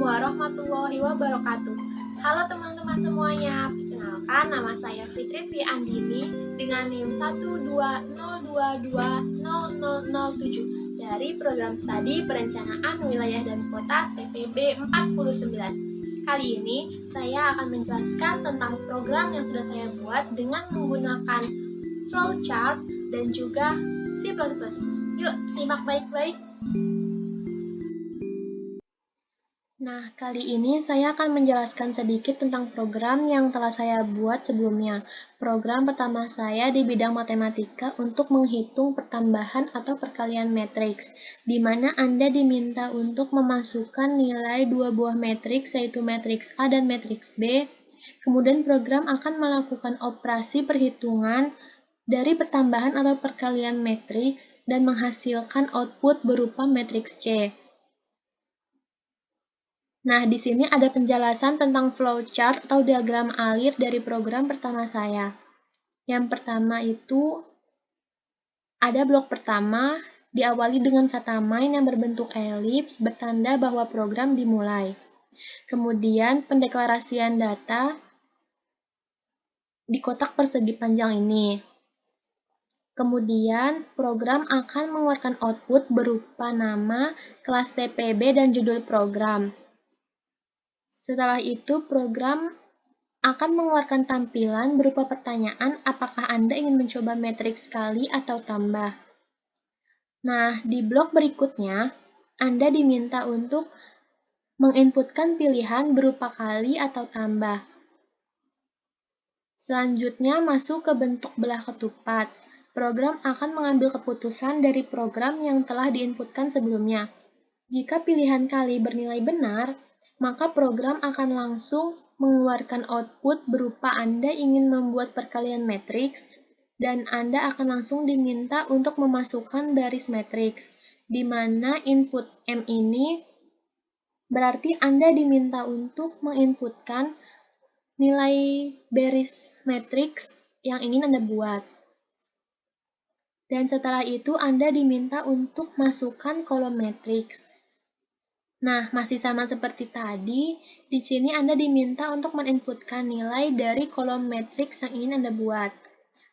warahmatullahi wabarakatuh. Halo teman-teman semuanya, perkenalkan nama saya Fitri Dwi Andini dengan NIM 120220007 dari Program Studi Perencanaan Wilayah dan Kota TPB 49. Kali ini saya akan menjelaskan tentang program yang sudah saya buat dengan menggunakan flowchart dan juga C++. Yuk, simak baik-baik. Nah, kali ini saya akan menjelaskan sedikit tentang program yang telah saya buat sebelumnya. Program pertama saya di bidang matematika untuk menghitung pertambahan atau perkalian matriks, di mana Anda diminta untuk memasukkan nilai dua buah matriks, yaitu matriks A dan matriks B. Kemudian program akan melakukan operasi perhitungan dari pertambahan atau perkalian matriks dan menghasilkan output berupa matriks C. Nah, di sini ada penjelasan tentang flowchart atau diagram alir dari program pertama saya. Yang pertama itu ada blok pertama diawali dengan kata main yang berbentuk elips bertanda bahwa program dimulai. Kemudian pendeklarasian data di kotak persegi panjang ini. Kemudian program akan mengeluarkan output berupa nama, kelas TPB, dan judul program. Setelah itu, program akan mengeluarkan tampilan berupa pertanyaan apakah Anda ingin mencoba matriks kali atau tambah. Nah, di blok berikutnya, Anda diminta untuk menginputkan pilihan berupa kali atau tambah. Selanjutnya, masuk ke bentuk belah ketupat. Program akan mengambil keputusan dari program yang telah diinputkan sebelumnya. Jika pilihan kali bernilai benar, maka program akan langsung mengeluarkan output berupa Anda ingin membuat perkalian matriks, dan Anda akan langsung diminta untuk memasukkan baris matriks, di mana input M ini berarti Anda diminta untuk menginputkan nilai baris matriks yang ingin Anda buat. Dan setelah itu Anda diminta untuk masukkan kolom matriks. Nah, masih sama seperti tadi, di sini Anda diminta untuk menginputkan nilai dari kolom matriks yang ingin Anda buat.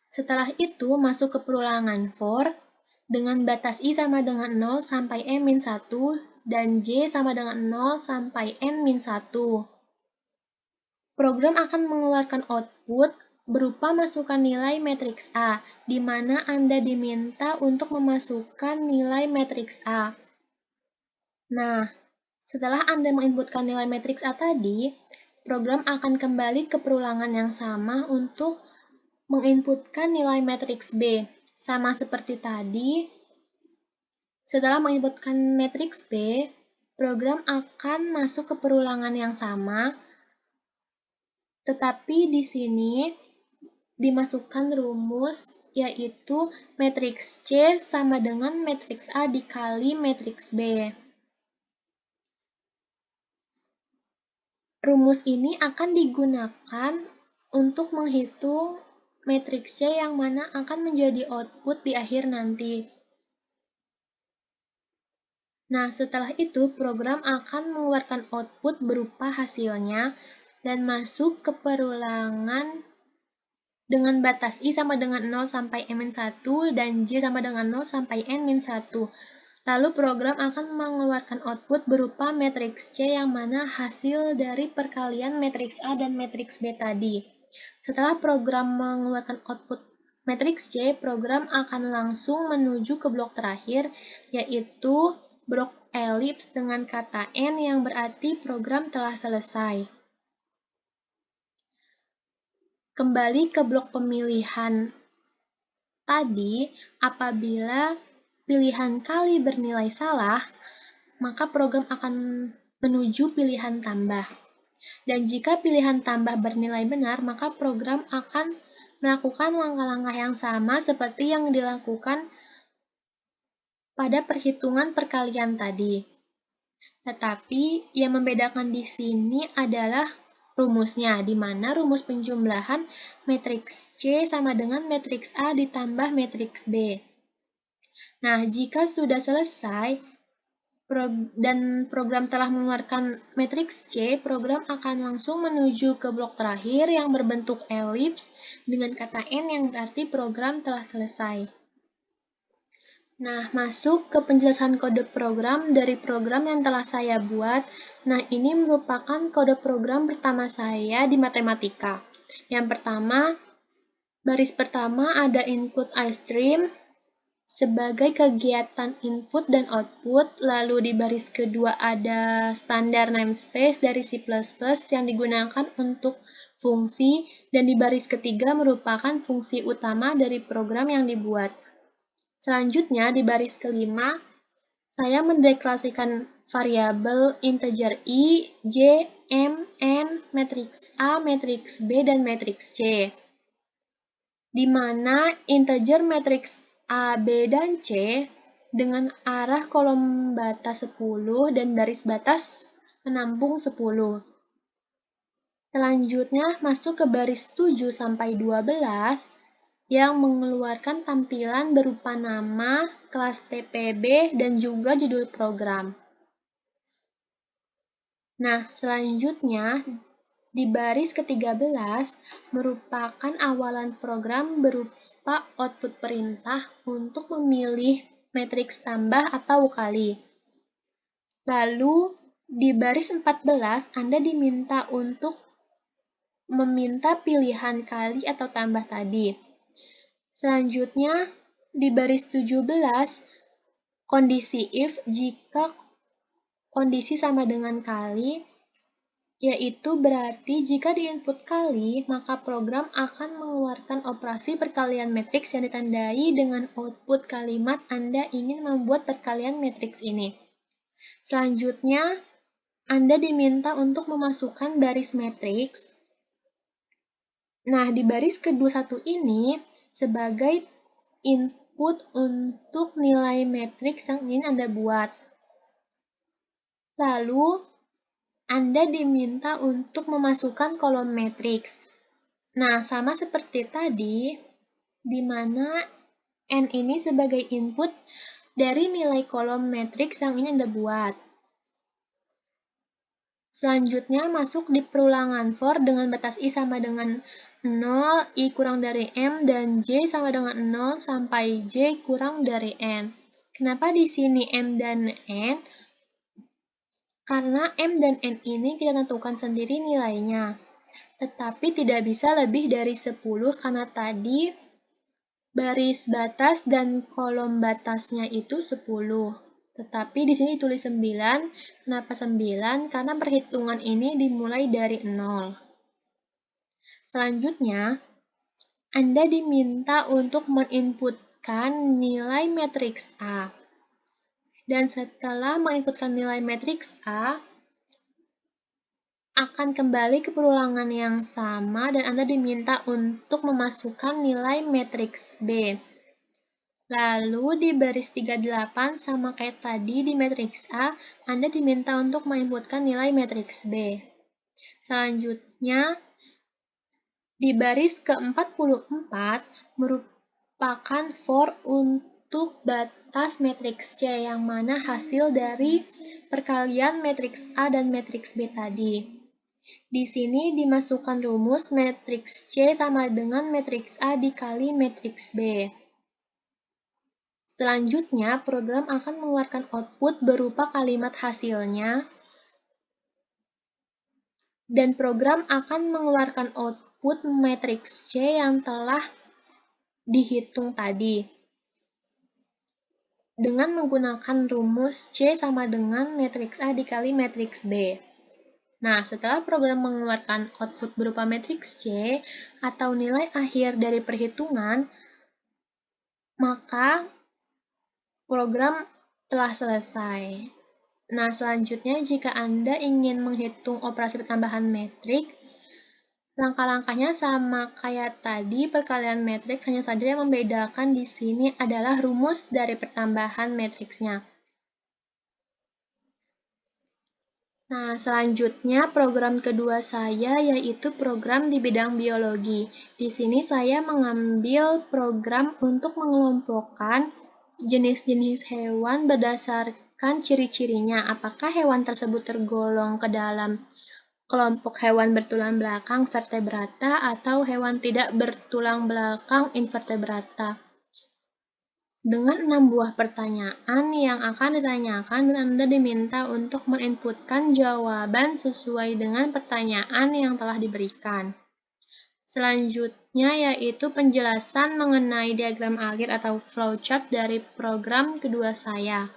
Setelah itu, masuk ke perulangan for, dengan batas I sama dengan 0 sampai M-1, dan J sama dengan 0 sampai N-1. Program akan mengeluarkan output berupa masukan nilai matriks A, di mana Anda diminta untuk memasukkan nilai matriks A. Nah, setelah Anda menginputkan nilai matriks A tadi, program akan kembali ke perulangan yang sama untuk menginputkan nilai matriks B. Sama seperti tadi, setelah menginputkan matriks B, program akan masuk ke perulangan yang sama, tetapi di sini dimasukkan rumus yaitu matriks C sama dengan matriks A dikali matriks B. Rumus ini akan digunakan untuk menghitung matriks C yang mana akan menjadi output di akhir nanti. Nah, setelah itu program akan mengeluarkan output berupa hasilnya dan masuk ke perulangan dengan batas I sama dengan 0 sampai M-1 dan J sama dengan 0 sampai N-1. Lalu program akan mengeluarkan output berupa matriks C yang mana hasil dari perkalian matriks A dan matriks B tadi. Setelah program mengeluarkan output matriks C, program akan langsung menuju ke blok terakhir, yaitu blok elips dengan kata N yang berarti program telah selesai. Kembali ke blok pemilihan tadi, apabila pilihan kali bernilai salah, maka program akan menuju pilihan tambah. Dan jika pilihan tambah bernilai benar, maka program akan melakukan langkah-langkah yang sama seperti yang dilakukan pada perhitungan perkalian tadi. Tetapi yang membedakan di sini adalah rumusnya, di mana rumus penjumlahan matriks C sama dengan matriks A ditambah matriks B. Nah, jika sudah selesai, dan program telah mengeluarkan matriks C, program akan langsung menuju ke blok terakhir yang berbentuk elips dengan kata N yang berarti program telah selesai. Nah, masuk ke penjelasan kode program dari program yang telah saya buat. Nah, ini merupakan kode program pertama saya di matematika. Yang pertama, baris pertama ada include iStream sebagai kegiatan input dan output, lalu di baris kedua ada standar namespace dari C++ yang digunakan untuk fungsi, dan di baris ketiga merupakan fungsi utama dari program yang dibuat. Selanjutnya di baris kelima, saya mendeklarasikan variabel integer I, J, M, N, matriks A, matriks B, dan matriks C. Di mana integer matriks A, B, dan C dengan arah kolom batas 10 dan baris batas menampung 10. Selanjutnya masuk ke baris 7 sampai 12 yang mengeluarkan tampilan berupa nama, kelas TPB, dan juga judul program. Nah, selanjutnya di baris ke-13 merupakan awalan program berupa output perintah untuk memilih matriks tambah atau kali. Lalu di baris 14 Anda diminta untuk meminta pilihan kali atau tambah tadi. Selanjutnya di baris 17 kondisi if jika kondisi sama dengan kali, yaitu berarti jika di input kali, maka program akan mengeluarkan operasi perkalian matriks yang ditandai dengan output kalimat Anda ingin membuat perkalian matriks ini. Selanjutnya, Anda diminta untuk memasukkan baris matriks. Nah, di baris ke-21 ini sebagai input untuk nilai matriks yang ingin Anda buat. Lalu, Anda diminta untuk memasukkan kolom matriks. Nah, sama seperti tadi, di mana N ini sebagai input dari nilai kolom matriks yang ingin Anda buat. Selanjutnya, masuk di perulangan for dengan batas I sama dengan 0, I kurang dari M, dan J sama dengan 0 sampai J kurang dari N. Kenapa di sini M dan N? Karena M dan N ini kita tentukan sendiri nilainya, tetapi tidak bisa lebih dari 10 karena tadi baris batas dan kolom batasnya itu 10. Tetapi di sini tulis 9. Kenapa 9? Karena perhitungan ini dimulai dari 0. Selanjutnya, Anda diminta untuk menginputkan nilai matriks A. Dan setelah menginputkan nilai matriks A, akan kembali ke perulangan yang sama dan Anda diminta untuk memasukkan nilai matriks B. Lalu di baris 38 sama kayak tadi di matriks A, Anda diminta untuk menginputkan nilai matriks B. Selanjutnya, di baris ke-44 merupakan for untuk batas matriks C yang mana hasil dari perkalian matriks A dan matriks B tadi. Di sini dimasukkan rumus matriks C sama dengan matriks A dikali matriks B. Selanjutnya, program akan mengeluarkan output berupa kalimat hasilnya, dan program akan mengeluarkan output matriks C yang telah dihitung tadi dengan menggunakan rumus C sama dengan matriks A dikali matriks B. Nah, setelah program mengeluarkan output berupa matriks C atau nilai akhir dari perhitungan, maka program telah selesai. Nah, selanjutnya jika Anda ingin menghitung operasi pertambahan matriks, langkah-langkahnya sama kayak tadi perkalian matriks, hanya saja yang membedakan di sini adalah rumus dari pertambahan matriksnya. Nah, selanjutnya program kedua saya yaitu program di bidang biologi. Di sini saya mengambil program untuk mengelompokkan jenis-jenis hewan berdasarkan menentukan ciri-cirinya, apakah hewan tersebut tergolong ke dalam kelompok hewan bertulang belakang vertebrata atau hewan tidak bertulang belakang invertebrata. Dengan 6 buah pertanyaan yang akan ditanyakan, Anda diminta untuk menginputkan jawaban sesuai dengan pertanyaan yang telah diberikan. Selanjutnya yaitu penjelasan mengenai diagram alir atau flowchart dari program kedua saya,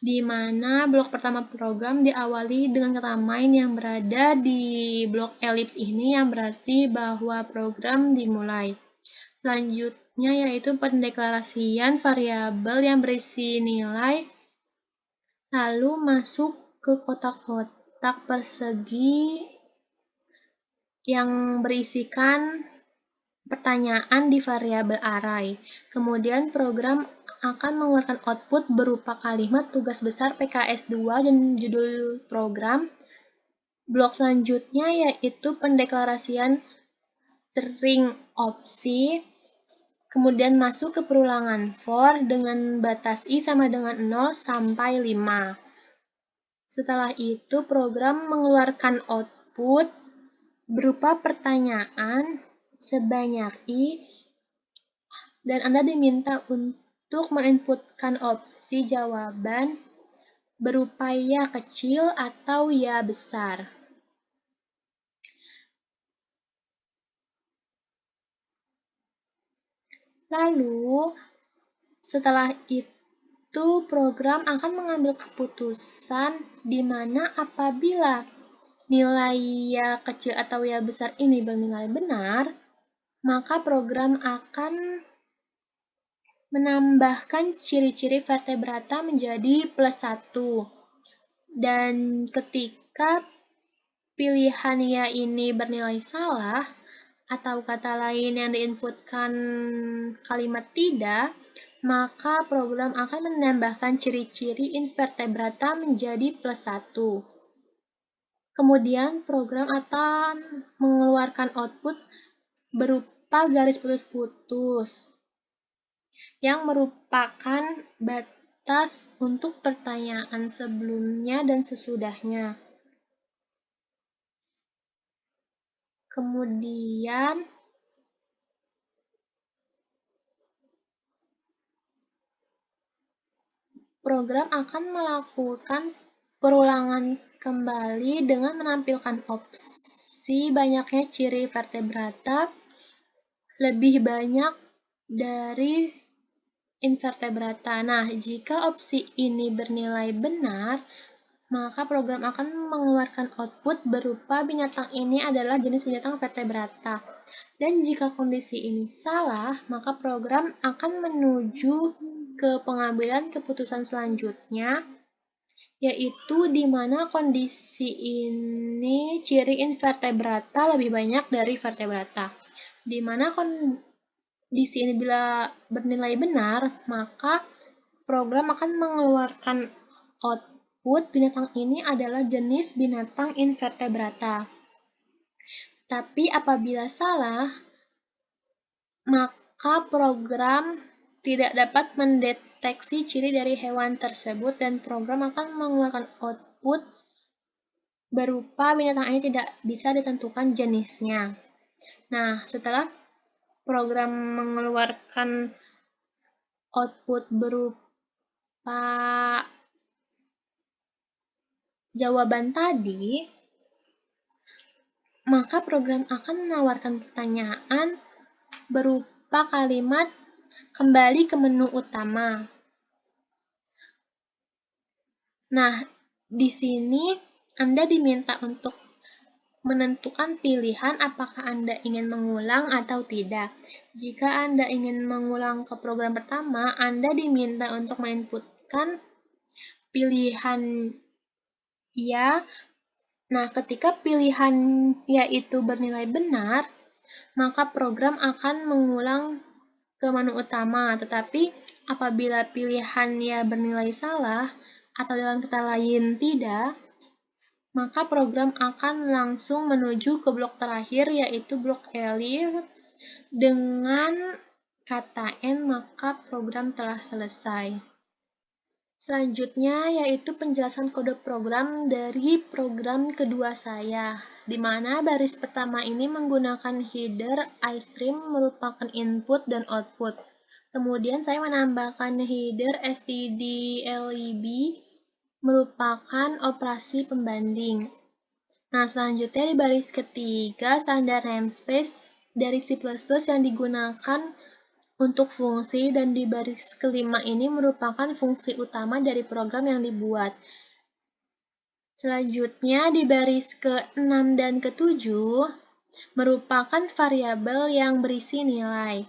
di mana blok pertama program diawali dengan kata main yang berada di blok elips ini, yang berarti bahwa program dimulai. Selanjutnya yaitu pendeklarasian variabel yang berisi nilai, lalu masuk ke kotak-kotak persegi yang berisikan pertanyaan di variabel array. Kemudian program akan mengeluarkan output berupa kalimat tugas besar PKS2 dan judul program. Blok selanjutnya yaitu pendeklarasian string opsi, kemudian masuk ke perulangan for dengan batas i sama dengan 0 sampai 5. Setelah itu program mengeluarkan output berupa pertanyaan sebanyak i, dan Anda diminta untuk menginputkan opsi jawaban berupa ya kecil atau ya besar. Lalu, setelah itu program akan mengambil keputusan di mana apabila nilai ya kecil atau ya besar ini bernilai benar, maka program akan menambahkan ciri-ciri vertebrata menjadi +1. Dan ketika pilihan ya ini bernilai salah, atau kata lain yang diinputkan kalimat tidak, maka program akan menambahkan ciri-ciri invertebrata menjadi +1. Kemudian program akan mengeluarkan output berupa garis putus-putus yang merupakan batas untuk pertanyaan sebelumnya dan sesudahnya. Kemudian program akan melakukan perulangan kembali dengan menampilkan opsi banyaknya ciri vertebrata lebih banyak dari invertebrata. Nah, jika opsi ini bernilai benar, maka program akan mengeluarkan output berupa binatang ini adalah jenis binatang vertebrata. Dan jika kondisi ini salah, maka program akan menuju ke pengambilan keputusan selanjutnya, yaitu di mana kondisi ini ciri invertebrata lebih banyak dari vertebrata. Di mana kondisi ini bila bernilai benar, maka program akan mengeluarkan output binatang ini adalah jenis binatang invertebrata. Tapi apabila salah, maka program tidak dapat mendeteksi ciri dari hewan tersebut dan program akan mengeluarkan output berupa binatang ini tidak bisa ditentukan jenisnya. Nah, setelah program mengeluarkan output berupa jawaban tadi, maka program akan menawarkan pertanyaan berupa kalimat kembali ke menu utama. Nah, di sini Anda diminta untuk menentukan pilihan apakah Anda ingin mengulang atau tidak. Jika Anda ingin mengulang ke program pertama, Anda diminta untuk menginputkan pilihan ya. Nah, ketika pilihan ya itu bernilai benar, maka program akan mengulang ke menu utama. Tetapi apabila pilihan ya bernilai salah, atau dengan kata lain tidak, maka program akan langsung menuju ke blok terakhir, yaitu blok elif. Dengan kata N, maka program telah selesai. Selanjutnya yaitu penjelasan kode program dari program kedua saya, di mana baris pertama ini menggunakan header iStream merupakan input dan output. Kemudian saya menambahkan header stdlib merupakan operasi pembanding. Nah, selanjutnya di baris ketiga, standar namespace dari C++ yang digunakan untuk fungsi, dan di baris kelima ini merupakan fungsi utama dari program yang dibuat. Selanjutnya di baris ke-6 dan ke-7 merupakan variabel yang berisi nilai.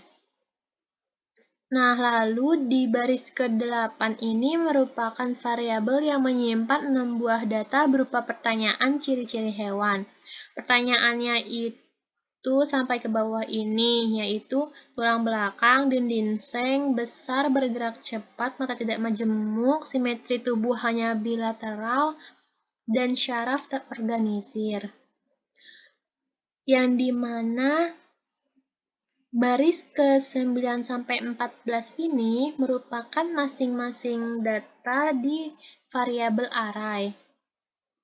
Nah, lalu di baris ke-8 ini merupakan variabel yang menyimpan 6 buah data berupa pertanyaan ciri-ciri hewan. Pertanyaannya itu sampai ke bawah ini, yaitu tulang belakang, dindinseng, besar, bergerak cepat, mata tidak majemuk, simetri tubuh hanya bilateral, dan syaraf terorganisir. Yang dimana baris ke-9 sampai 14 ini merupakan masing-masing data di variabel array.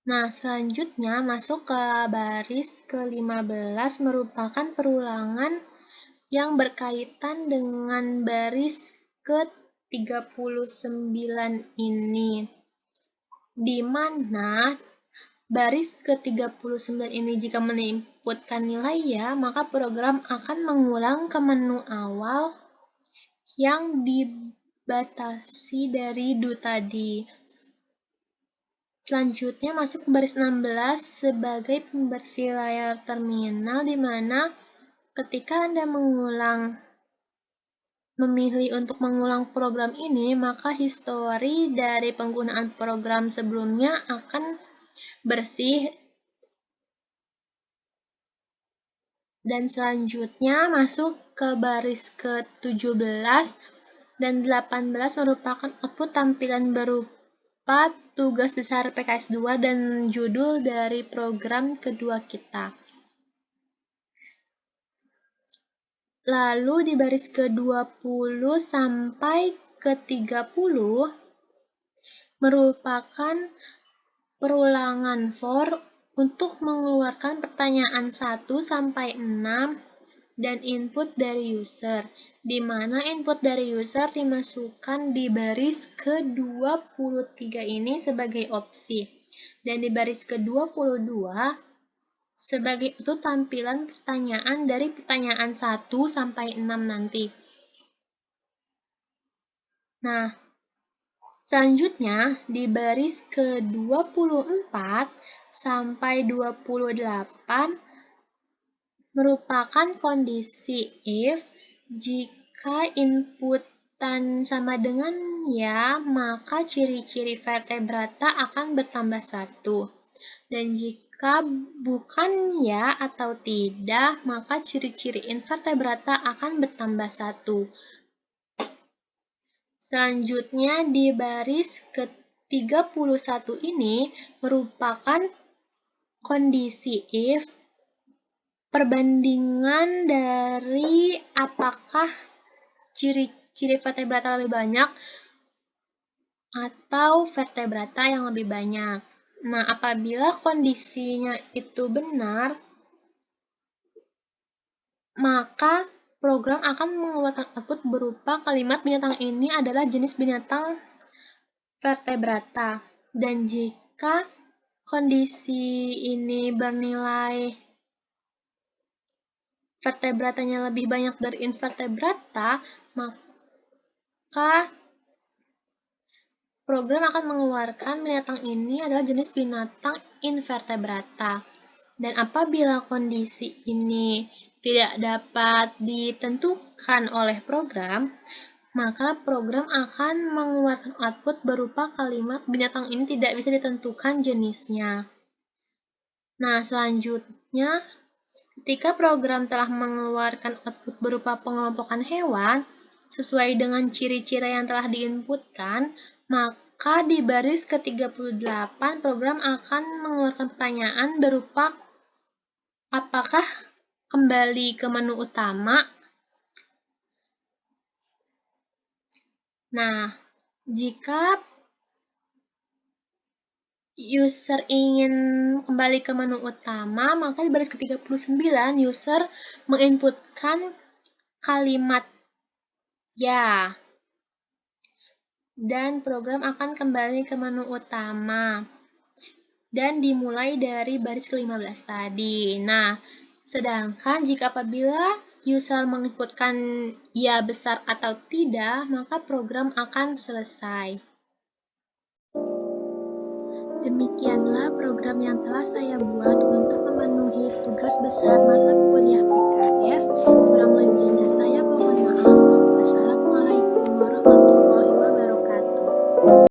Nah, selanjutnya masuk ke baris ke-15 merupakan perulangan yang berkaitan dengan baris ke-39 ini, di mana baris ke-39 ini jika menginputkan nilai ya, maka program akan mengulang ke menu awal yang dibatasi dari do tadi. Selanjutnya masuk ke baris 16 sebagai pembersih layar terminal, di mana ketika Anda memilih untuk mengulang program ini, maka histori dari penggunaan program sebelumnya akan bersih. Dan selanjutnya masuk ke baris ke-17 dan 18 merupakan output tampilan berupa tugas besar PKS 2 dan judul dari program kedua kita. Lalu di baris ke-20 sampai ke-30 merupakan perulangan for untuk mengeluarkan pertanyaan 1 sampai 6 dan input dari user, di mana input dari user dimasukkan di baris ke-23 ini sebagai opsi, dan di baris ke-22 sebagai itu tampilan pertanyaan dari pertanyaan 1 sampai 6 nanti. Nah, selanjutnya di baris ke-24 sampai 28 merupakan kondisi if jika inputan sama dengan ya, maka ciri-ciri vertebrata akan bertambah 1. Dan jika bukan ya atau tidak, maka ciri-ciri invertebrata akan bertambah 1. Selanjutnya di baris ke-31 ini merupakan kondisi if perbandingan dari apakah ciri-ciri vertebrata lebih banyak atau vertebrata yang lebih banyak. Nah, apabila kondisinya itu benar, maka program akan mengeluarkan output berupa kalimat binatang ini adalah jenis binatang vertebrata. Dan jika kondisi ini bernilai vertebratanya lebih banyak dari invertebrata, maka program akan mengeluarkan binatang ini adalah jenis binatang invertebrata. Dan apabila kondisi ini tidak dapat ditentukan oleh program, maka program akan mengeluarkan output berupa kalimat binatang ini tidak bisa ditentukan jenisnya. Nah, selanjutnya ketika program telah mengeluarkan output berupa pengelompokan hewan, sesuai dengan ciri-ciri yang telah diinputkan, maka di baris ke-38 program akan mengeluarkan pertanyaan berupa apakah kembali ke menu utama. Nah, jika user ingin kembali ke menu utama, maka di baris ke-39 user menginputkan kalimat ya. Dan program akan kembali ke menu utama. Dan dimulai dari baris ke-15 tadi. Nah, sedangkan jika apabila user menginputkan ya besar atau tidak, maka program akan selesai. Demikianlah program yang telah saya buat untuk memenuhi tugas besar mata kuliah PKS. Kurang lebihnya saya mohon maaf. Wassalamualaikum warahmatullahi wabarakatuh.